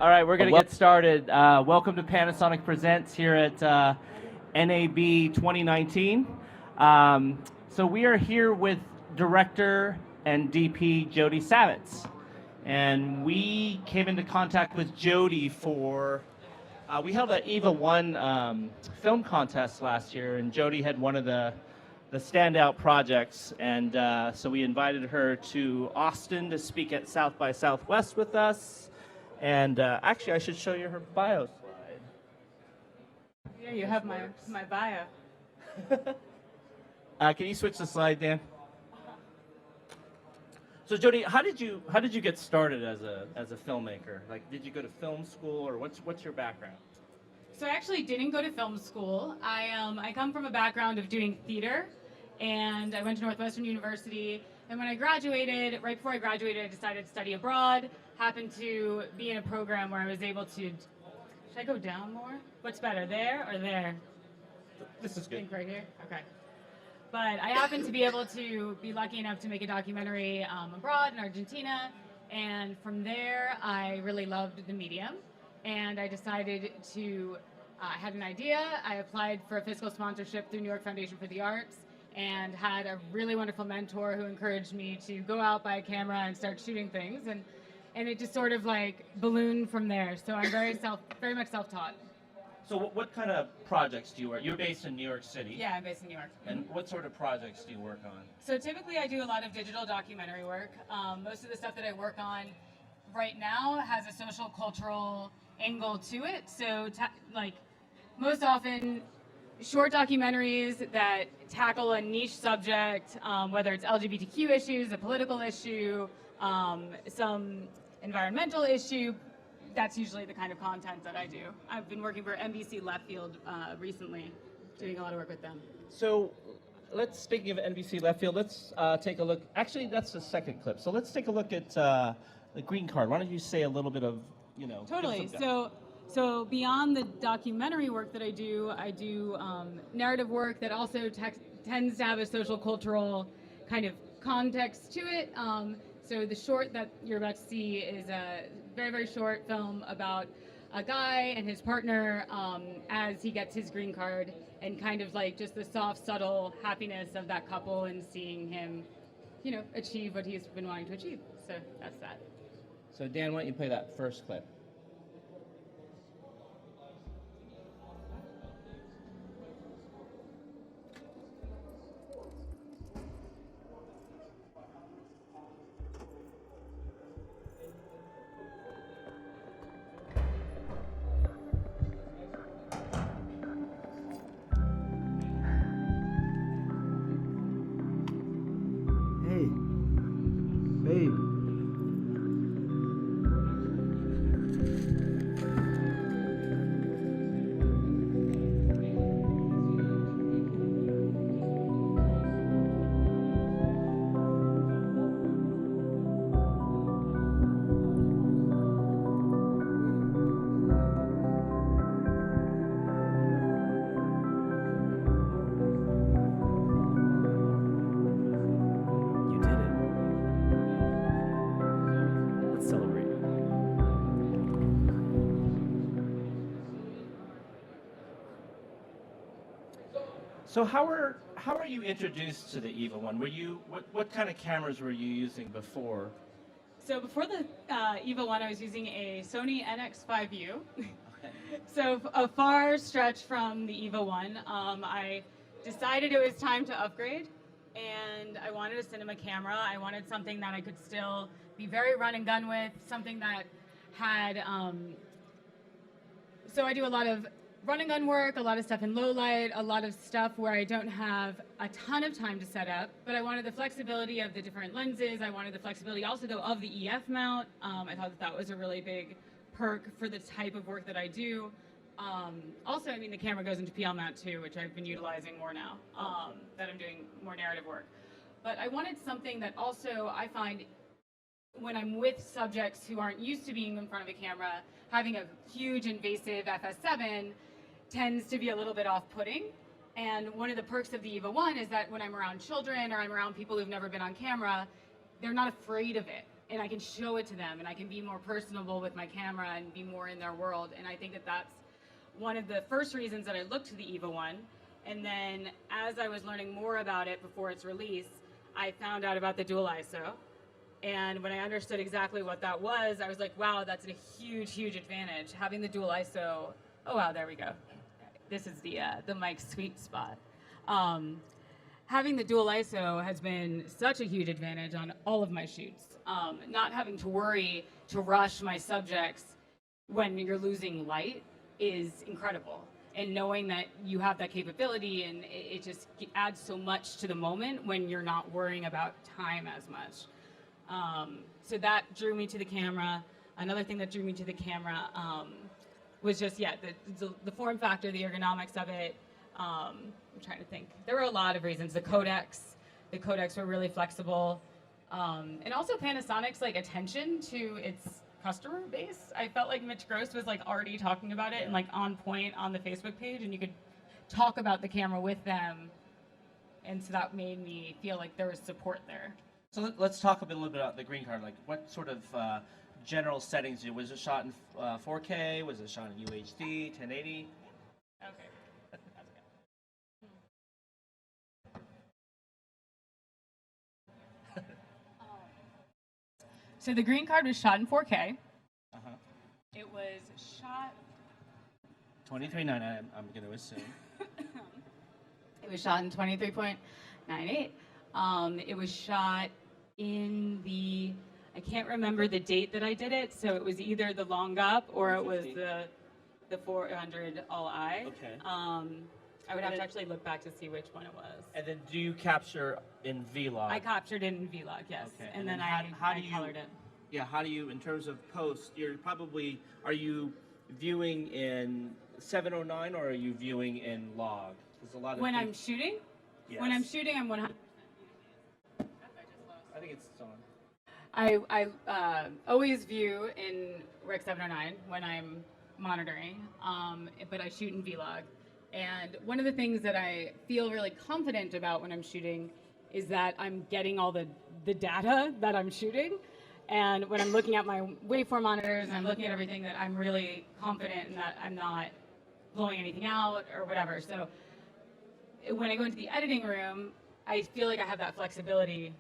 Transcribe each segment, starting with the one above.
All right, we're going to get started. Welcome to Panasonic Presents here at NAB 2019. So we are here with director and DP Jodi Savitz. And we came into contact with Jodi for, we held an EVA1 film contest last year, and Jodi had one of the standout projects. And so we invited her to Austin to speak at South by Southwest with us. And actually, I should show you her bio slide. Yeah, you have my bio. Can you switch the slide, Dan? So Jodi, how did you get started as a filmmaker? Like, did you go to film school, or what's your background? So I actually didn't go to film school. I come from a background of doing theater, and I went to Northwestern University. And when I graduated, right before I graduated, I decided to study abroad. Happened to be in a program where I was able to. Should I go down more? What's better, there or there? This is good. I think right here. Okay. But I happened to be able to be lucky enough to make a documentary abroad in Argentina, and from there I really loved the medium, and I decided to. I had an idea. I applied for a fiscal sponsorship through New York Foundation for the Arts, and had a really wonderful mentor who encouraged me to go out, buy a camera, and start shooting things, and it just sort of like ballooned from there. So I'm very much self-taught. So what kind of projects do you work? You're based in New York City. Yeah, I'm based in New York. And what sort of projects do you work on? So typically I do a lot of digital documentary work. Most of the stuff that I work on right now has a social cultural angle to it. So like most often short documentaries that tackle a niche subject, whether it's LGBTQ issues, a political issue, some environmental issue. That's usually the kind of content that I do. I've been working for NBC Left Field recently, doing a lot of work with them. So speaking of NBC Left Field, let's take a look. Actually, that's the second clip. So let's take a look at the green card. Why don't you say a little bit of, Totally. So beyond the documentary work that I do narrative work that also tends to have a social cultural kind of context to it. So the short that you're about to see is a very, very short film about a guy and his partner as he gets his green card, and kind of like just the soft, subtle happiness of that couple and seeing him, achieve what he's been wanting to achieve. So that's that. So Dan, why don't you play that first clip? Hey, babe. You did it. Let's celebrate. So how are you introduced to the EVA1? What kind of cameras were you using before? So before the EVA1, I was using a Sony NX5U. Okay. So a far stretch from the EVA1. I decided it was time to upgrade, and I wanted a cinema camera. I wanted something that I could still be very run and gun with, something that had, so I do a lot of run and gun work, a lot of stuff in low light, a lot of stuff where I don't have a ton of time to set up, but I wanted the flexibility of the different lenses. I wanted the flexibility also though of the EF mount. I thought that was a really big perk for the type of work that I do. Also, I mean, the camera goes into PL mount too, which I've been utilizing more now, that I'm doing more narrative work. But I wanted something that also I find when I'm with subjects who aren't used to being in front of a camera, having a huge invasive FS7 tends to be a little bit off-putting. And one of the perks of the EVA1 is that when I'm around children or I'm around people who've never been on camera, they're not afraid of it. and I can show it to them, and I can be more personable with my camera and be more in their world. And I think that that's one of the first reasons that I looked to the EVA1. And then as I was learning more about it before its release, I found out about the dual ISO. And when I understood exactly what that was, I was like, wow, that's a huge, huge advantage. Having the dual ISO, oh wow, there we go. This is the mic sweet spot. Having the dual ISO has been such a huge advantage on all of my shoots. Not having to worry to rush my subjects when you're losing light is incredible. And knowing that you have that capability, and it just adds so much to the moment when you're not worrying about time as much. So that drew me to the camera. Another thing that drew me to the camera was just, the form factor, the ergonomics of it. I'm trying to think. There were a lot of reasons. The codecs were really flexible. And also Panasonic's like attention to its customer base. I felt like Mitch Gross was like already talking about it and like on point on the Facebook page, and you could talk about the camera with them. And so that made me feel like there was support there. So let's talk a little bit about the green card. Like, what sort of general settings? Was it shot in 4K? Was it shot in UHD, 1080? Okay. So the green card was shot in 4K. It was shot 23.9, I'm going to assume. It was shot in 23.98. It was shot in I can't remember the date that I did it, so it was either the long up or it was the 400 all I. Okay. I would have to actually look back to see which one it was. And then do you capture in Vlog? I captured it in Vlog, yes. Okay. And then I colored it. Yeah, how do you, in terms of post, are you viewing in 709 or are you viewing in log? There's a lot of When I'm shooting? Yes. When I'm shooting, I'm 100%. I think it's on. I always view in Rec 709 when I'm monitoring, but I shoot in Vlog. And one of the things that I feel really confident about when I'm shooting is that I'm getting all the data that I'm shooting. And when I'm looking at my waveform monitors and I'm looking at everything, that I'm really confident in that I'm not blowing anything out or whatever. So when I go into the editing room, I feel like I have that flexibility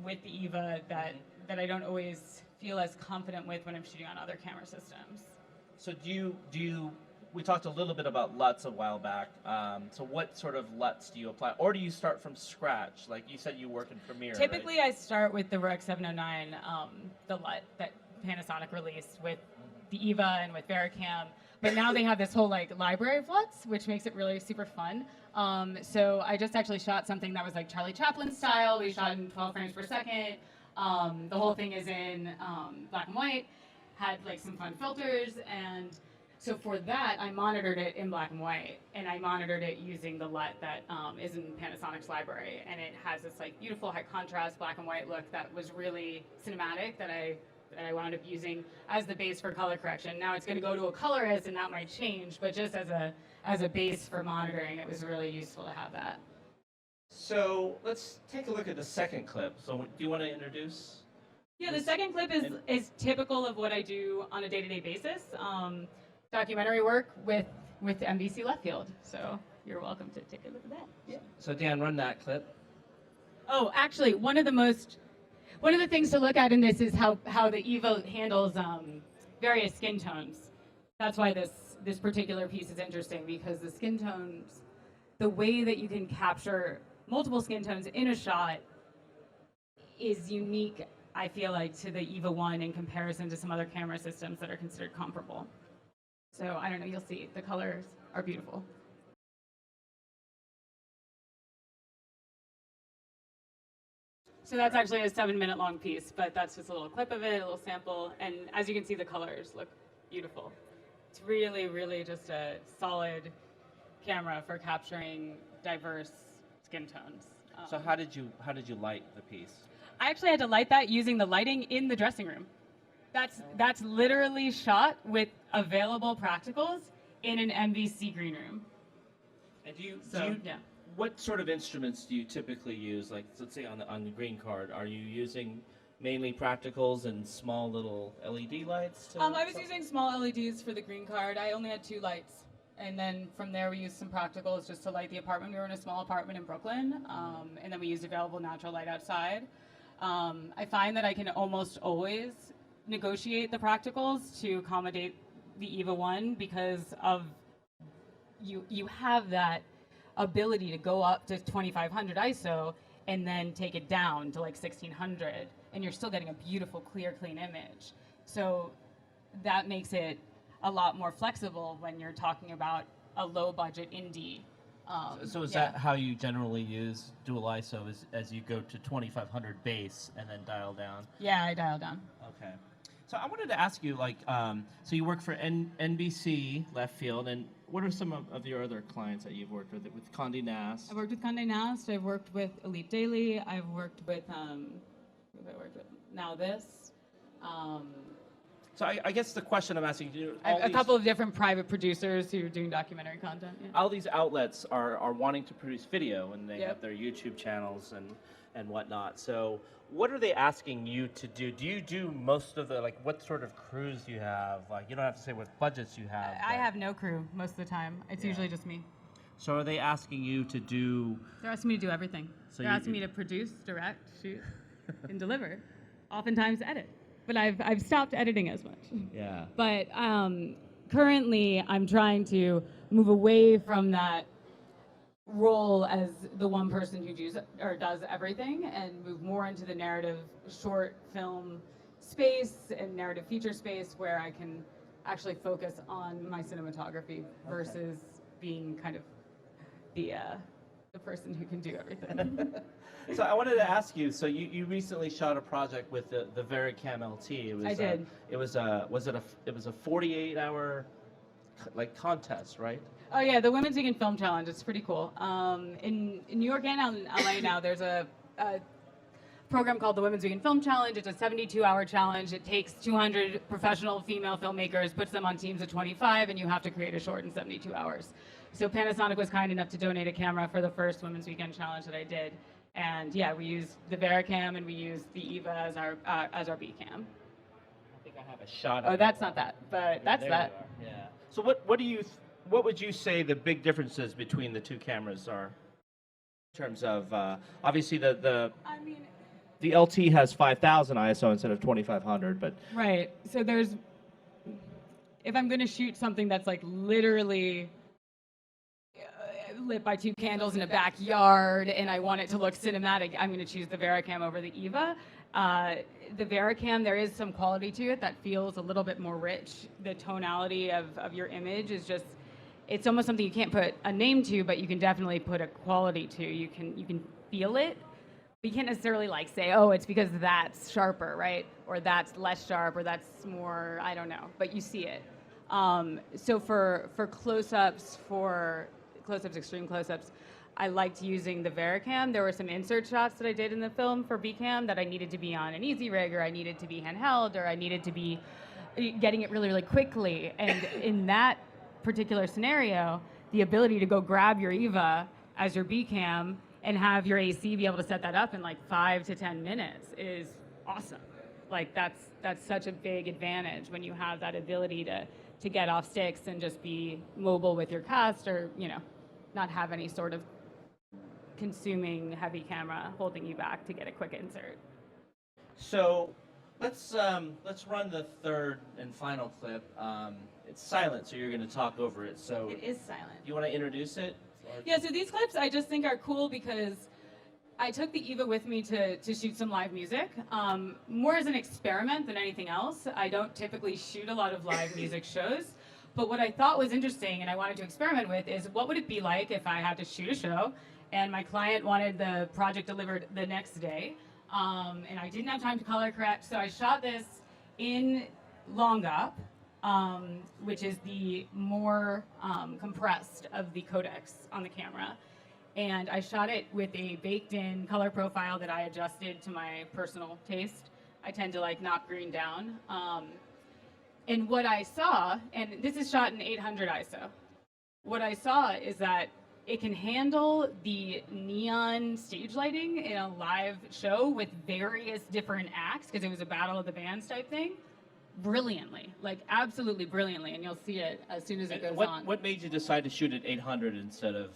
with the EVA that I don't always feel as confident with when I'm shooting on other camera systems. So do you we talked a little bit about LUTs a while back. So what sort of LUTs do you apply? Or do you start from scratch? Like you said, you work in Premiere, Typically, right? I start with the Rec 709, the LUT that Panasonic released with the EVA and with Vericam. But now they have this whole like library of LUTs, which makes it really super fun. So I just actually shot something that was like Charlie Chaplin style. We shot in 12 frames per second. The whole thing is in black and white, had like some fun filters, and so for that, I monitored it in black and white, and I monitored it using the LUT that is in Panasonic's library, and it has this like beautiful high contrast black and white look that was really cinematic that I wound up using as the base for color correction. Now it's going to go to a colorist, and that might change, but just as a base for monitoring, it was really useful to have that. So let's take a look at the second clip. So do you want to introduce? Yeah, the second clip is typical of what I do on a day-to-day basis. Documentary work with NBC Left Field. So you're welcome to take a look at that. Yeah. So Dan, run that clip. Oh, actually, one of the things to look at in this is how the EVA handles various skin tones. That's why this particular piece is interesting, because the skin tones, the way that you can capture multiple skin tones in a shot is unique, I feel like, to the EVA1 in comparison to some other camera systems that are considered comparable. So I don't know, you'll see, the colors are beautiful. So that's actually a 7-minute long piece, but that's just a little clip of it, a little sample, and as you can see, the colors look beautiful. It's really, really just a solid camera for capturing diverse skin tones. So how did you light the piece? I actually had to light that using the lighting in the dressing room. That's literally shot with available practicals in an NBC green room. And what sort of instruments do you typically use? Like, let's say on the green card, are you using mainly practicals and small little LED lights? I was using small LEDs for the green card. I only had 2 lights. And then from there we used some practicals just to light the apartment. We were in a small apartment in Brooklyn. And then we used available natural light outside. I find that I can almost always negotiate the practicals to accommodate the EVA1 because of you have that ability to go up to 2500 ISO and then take it down to like 1600, and you're still getting a beautiful, clear, clean image. So that makes it a lot more flexible when you're talking about a low budget indie. So is that how you generally use dual ISO, as you go to 2500 base and then dial down? Yeah, I dial down. Okay. So I wanted to ask you, like, so you work for NBC Left Field, and what are some of your other clients that you've worked with Condé Nast? I've worked with Condé Nast. I've worked with Elite Daily. I've worked with who have I worked with? Now This. So I guess the question I'm asking you, A couple of different private producers who are doing documentary content. Yeah. all these outlets are wanting to produce video, and they Yep. have their YouTube channels and whatnot. So what are they asking you to do? Do you do most of the, like, what sort of crews do you have? Like, you don't have to say what budgets you have. I but- have no crew most of the time. It's Yeah. usually just me. So are they asking you to do? They're asking me to do everything. So They're you- asking me to produce, direct, shoot, and deliver. Oftentimes edit. But I've stopped editing as much. Yeah. But currently, I'm trying to move away from that role as the one person who does everything, and move more into the narrative short film space and narrative feature space, where I can actually focus on my cinematography versus being kind of the person who can do everything. So I wanted to ask you. So you recently shot a project with the VariCam LT. It was, I did. It was a 48-hour like contest, right? Oh yeah, the Women's Vegan Film Challenge. It's pretty cool. In New York and in LA now, there's a program called the Women's Vegan Film Challenge. It's a 72-hour challenge. It takes 200 professional female filmmakers, puts them on teams of 25, and you have to create a short in 72 hours. So Panasonic was kind enough to donate a camera for the first Women's Weekend Challenge that I did. And yeah, we used the VariCam and we used the EVA as our B cam. I think I have a shot. Oh, that's not that, but that's There that. you are. Yeah. So what would you say the big differences between the two cameras are? In terms of obviously the I mean, LT has 5000 ISO instead of 2500, but right. So if I'm going to shoot something that's like literally lit by 2 candles in a backyard and I want it to look cinematic, I'm going to choose the VariCam over the EVA. The VariCam, there is some quality to it that feels a little bit more rich. The tonality of your image is just, it's almost something you can't put a name to, but you can definitely put a quality to. You can feel it. But you can't necessarily like say, oh, it's because that's sharper, right? Or that's less sharp, or that's more, I don't know, but you see it. So for close-ups, extreme close-ups, I liked using the VariCam. There were some insert shots that I did in the film for B-Cam that I needed to be on an easy rig, or I needed to be handheld, or I needed to be getting it really, really quickly. And in that particular scenario, the ability to go grab your EVA as your B-Cam and have your AC be able to set that up in like 5 to 10 minutes is awesome. Like that's such a big advantage when you have that ability to get off sticks and just be mobile with your cast, or not have any sort of consuming heavy camera holding you back to get a quick insert. so let's run the third and final clip. It's silent, so you're going to talk over it. So It is silent. you want to introduce it? Or- Yeah, so these clips I just think are cool because I took the EVA with me to shoot some live music, more as an experiment than anything else. I don't typically shoot a lot of live music shows, but what I thought was interesting and I wanted to experiment with is what would it be like if I had to shoot a show and my client wanted the project delivered the next day, and I didn't have time to color correct, so I shot this in long up, which is the more compressed of the codecs on the camera. And I shot it with a baked-in color profile that I adjusted to my personal taste. I tend to like knock green down. And what I saw, and this is shot in 800 ISO, what I saw is that it can handle the neon stage lighting in a live show with various different acts, because it was a battle of the bands type thing, brilliantly, like absolutely brilliantly, and you'll see it as soon as it goes on. What made you decide to shoot at 800 instead of?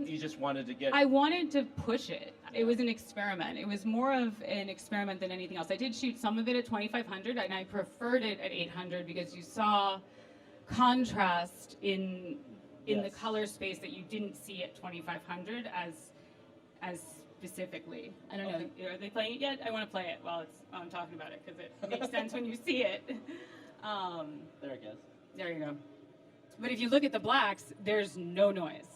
You just wanted to get. I wanted to push it. It was an experiment. It was more of an experiment than anything else. I did shoot some of it at 2500, and I preferred it at 800 because you saw contrast in the color space that you didn't see at 2500 as specifically. I don't know. Are they playing it yet? I want to play it while I'm talking about it because it makes sense when you see it. There it goes. There you go. But if you look at the blacks, there's no noise.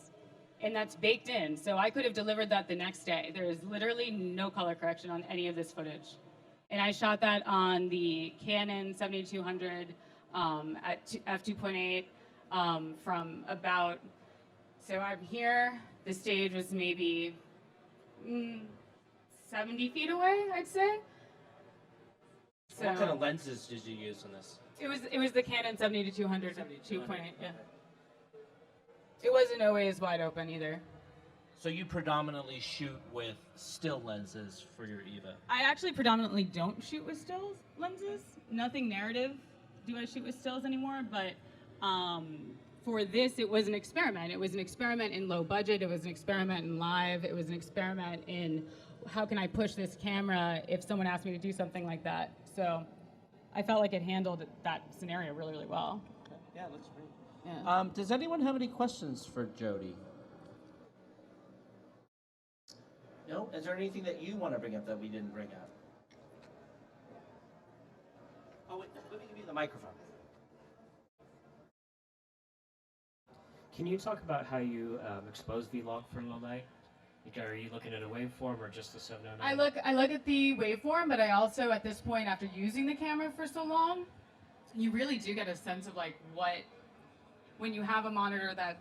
And that's baked in. So I could have delivered that the next day. There is literally no color correction on any of this footage. And I shot that on the Canon 7200 at f2.8 from about, so I'm here, the stage was maybe 70 feet away, I'd say. So What kind of lenses did you use in this? it was the Canon 7200 2.8, yeah. It wasn't always wide open either. So you predominantly shoot with still lenses for your EVA? I actually predominantly don't shoot with stills lenses. Nothing narrative do I shoot with stills anymore, but for this it was an experiment. It was an experiment in low budget, it was an experiment in live, it was an experiment in how can I push this camera if someone asked me to do something like that. So I felt like it handled that scenario really, really well. Okay. Yeah, it looks great. Yeah. Does anyone have any questions for Jodi? No? Is there anything that you want to bring up that we didn't bring up? Oh, wait, let me give you the microphone. Can you talk about how you expose vlog for low light? Like, are you looking at a waveform or just the 709? I look at the waveform, but I also, at this point, after using the camera for so long, you really do get a sense of like when you have a monitor that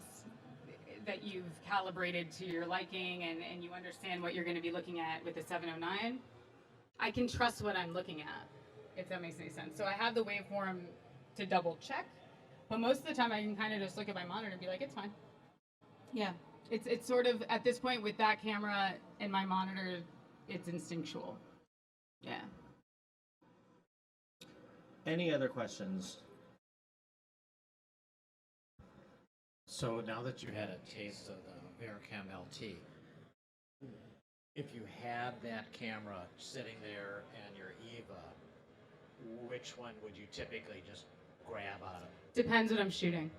you've calibrated to your liking and you understand what you're going to be looking at with the 709, I can trust what I'm looking at, if that makes any sense. So I have the waveform to double check, but most of the time I can kind of just look at my monitor and be like, it's fine. Yeah, it's sort of, at this point with that camera and my monitor, it's instinctual. Yeah. Any other questions? So now that you had a taste of the Vericam LT, if you had that camera sitting there and your EVA, which one would you typically just grab out of? Depends what I'm shooting.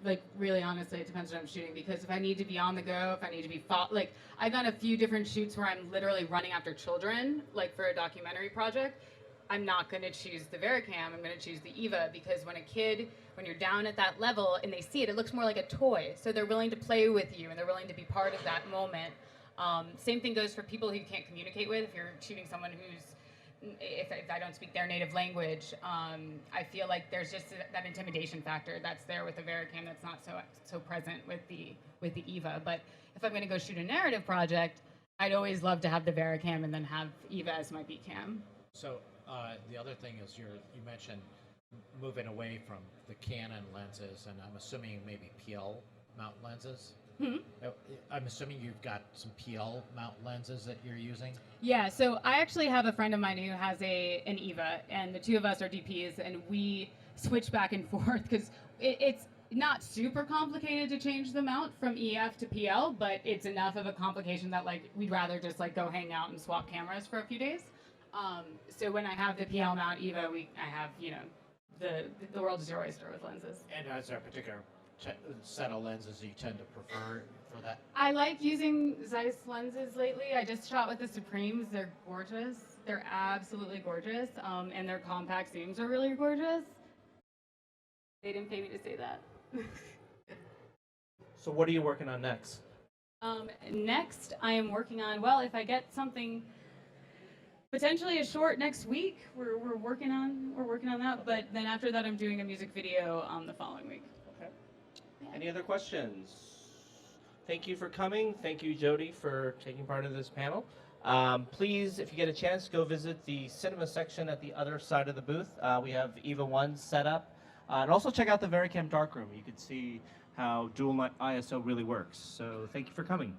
Like, really honestly, it depends what I'm shooting, because if I need to be on the go, if I need to be like, I've done a few different shoots where I'm literally running after children, like for a documentary project. I'm not going to choose the Vericam, I'm going to choose the EVA, because when you're down at that level and they see it, it looks more like a toy. So they're willing to play with you and they're willing to be part of that moment. Same thing goes for people who you can't communicate with. If you're shooting someone if I don't speak their native language, I feel like there's just that intimidation factor that's there with the Vericam that's not so present with the EVA. But if I'm going to go shoot a narrative project, I'd always love to have the Vericam and then have EVA as my B cam. So the other thing is you mentioned moving away from the Canon lenses, and I'm assuming maybe PL mount lenses. Mm-hmm. I'm assuming you've got some PL mount lenses that you're using? Yeah, so I actually have a friend of mine who has an EVA, and the two of us are DPs, and we switch back and forth because it's not super complicated to change the mount from EF to PL, but it's enough of a complication that like we'd rather just like go hang out and swap cameras for a few days. So when I have the PL mount EVA, I have, you know, the world is your oyster with lenses. And is there a particular set of lenses you tend to prefer for that? I like using Zeiss lenses lately. I just shot with the Supremes. They're gorgeous. They're absolutely gorgeous. And their compact zooms are really gorgeous. They didn't pay me to say that. So what are you working on next? Next, I am working on, well, if I get something potentially a short next week, we're working on that. But then after that, I'm doing a music video the following week. Okay. Any other questions? Thank you for coming. Thank you, Jodi, for taking part in this panel. Please, if you get a chance, go visit the cinema section at the other side of the booth. We have EVA1 set up. And also check out the Vericam darkroom. You can see how dual ISO really works. So thank you for coming.